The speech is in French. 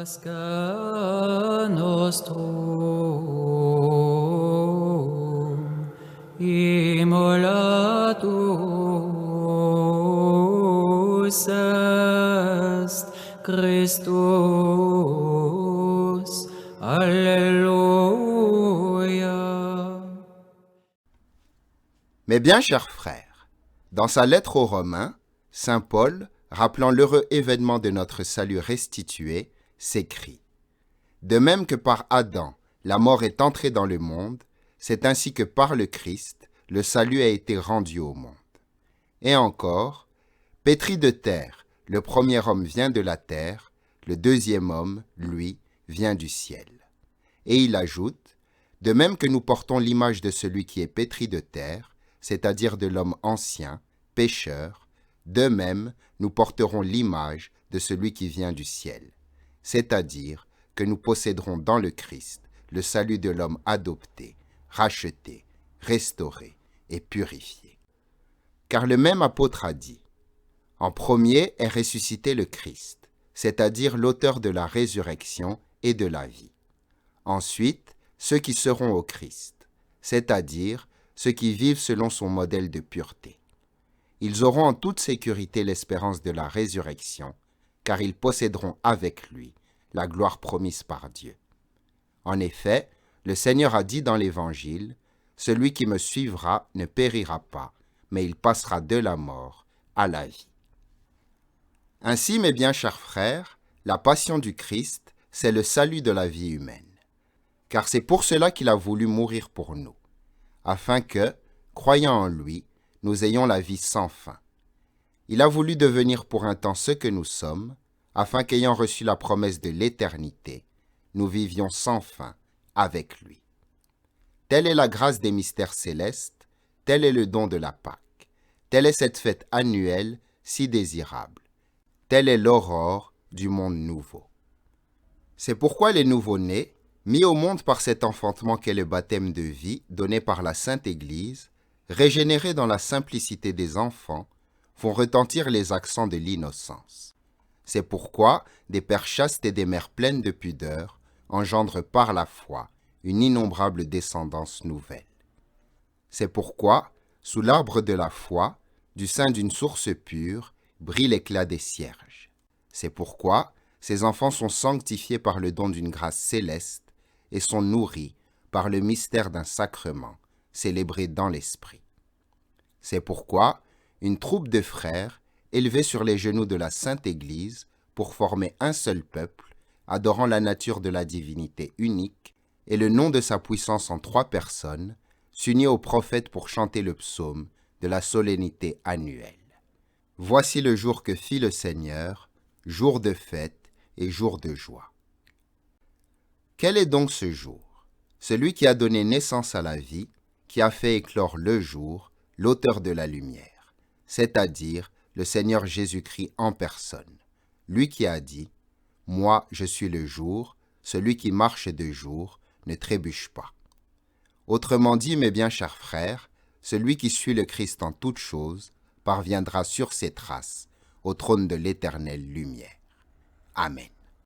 Pascha nostrum, immolatus est Christus. Alléluia. Mes bien chers frères, dans sa lettre aux Romains, saint Paul, rappelant l'heureux événement de notre salut restitué, s'écrit « De même que par Adam, la mort est entrée dans le monde, c'est ainsi que par le Christ, le salut a été rendu au monde. » Et encore, « Pétri de terre, le premier homme vient de la terre, le deuxième homme, lui, vient du ciel. » Et il ajoute « De même que nous portons l'image de celui qui est pétri de terre, c'est-à-dire de l'homme ancien, pécheur, de même nous porterons l'image de celui qui vient du ciel, c'est-à-dire que nous posséderons dans le Christ le salut de l'homme adopté, racheté, restauré et purifié. Car le même apôtre a dit, « En premier est ressuscité le Christ, c'est-à-dire l'auteur de la résurrection et de la vie. Ensuite, ceux qui seront au Christ, c'est-à-dire ceux qui vivent selon son modèle de pureté. Ils auront en toute sécurité l'espérance de la résurrection, car ils posséderont avec lui la gloire promise par Dieu. En effet, le Seigneur a dit dans l'Évangile, « Celui qui me suivra ne périra pas, mais il passera de la mort à la vie. » Ainsi, mes bien chers frères, la passion du Christ, c'est le salut de la vie humaine. Car c'est pour cela qu'il a voulu mourir pour nous, afin que, croyant en lui, nous ayons la vie sans fin. Il a voulu devenir pour un temps ce que nous sommes, afin qu'ayant reçu la promesse de l'éternité, nous vivions sans fin avec lui. Telle est la grâce des mystères célestes, tel est le don de la Pâque, telle est cette fête annuelle si désirable, telle est l'aurore du monde nouveau. C'est pourquoi les nouveau-nés, mis au monde par cet enfantement qu'est le baptême de vie donné par la Sainte Église, régénérés dans la simplicité des enfants, font retentir les accents de l'innocence. C'est pourquoi des pères chastes et des mères pleines de pudeur engendrent par la foi une innombrable descendance nouvelle. C'est pourquoi, sous l'arbre de la foi, du sein d'une source pure, brille l'éclat des cierges. C'est pourquoi ces enfants sont sanctifiés par le don d'une grâce céleste et sont nourris par le mystère d'un sacrement célébré dans l'esprit. C'est pourquoi une troupe de frères, élevés sur les genoux de la Sainte Église pour former un seul peuple, adorant la nature de la divinité unique et le nom de sa puissance en 3 personnes, s'unit aux prophètes pour chanter le psaume de la solennité annuelle. Voici le jour que fit le Seigneur, jour de fête et jour de joie. Quel est donc ce jour? Celui qui a donné naissance à la vie, qui a fait éclore le jour, l'auteur de la lumière, c'est-à-dire le Seigneur Jésus-Christ en personne, lui qui a dit « Moi, je suis le jour, celui qui marche de jour ne trébuche pas. » Autrement dit, mes bien chers frères, celui qui suit le Christ en toutes choses parviendra sur ses traces au trône de l'éternelle lumière. Amen.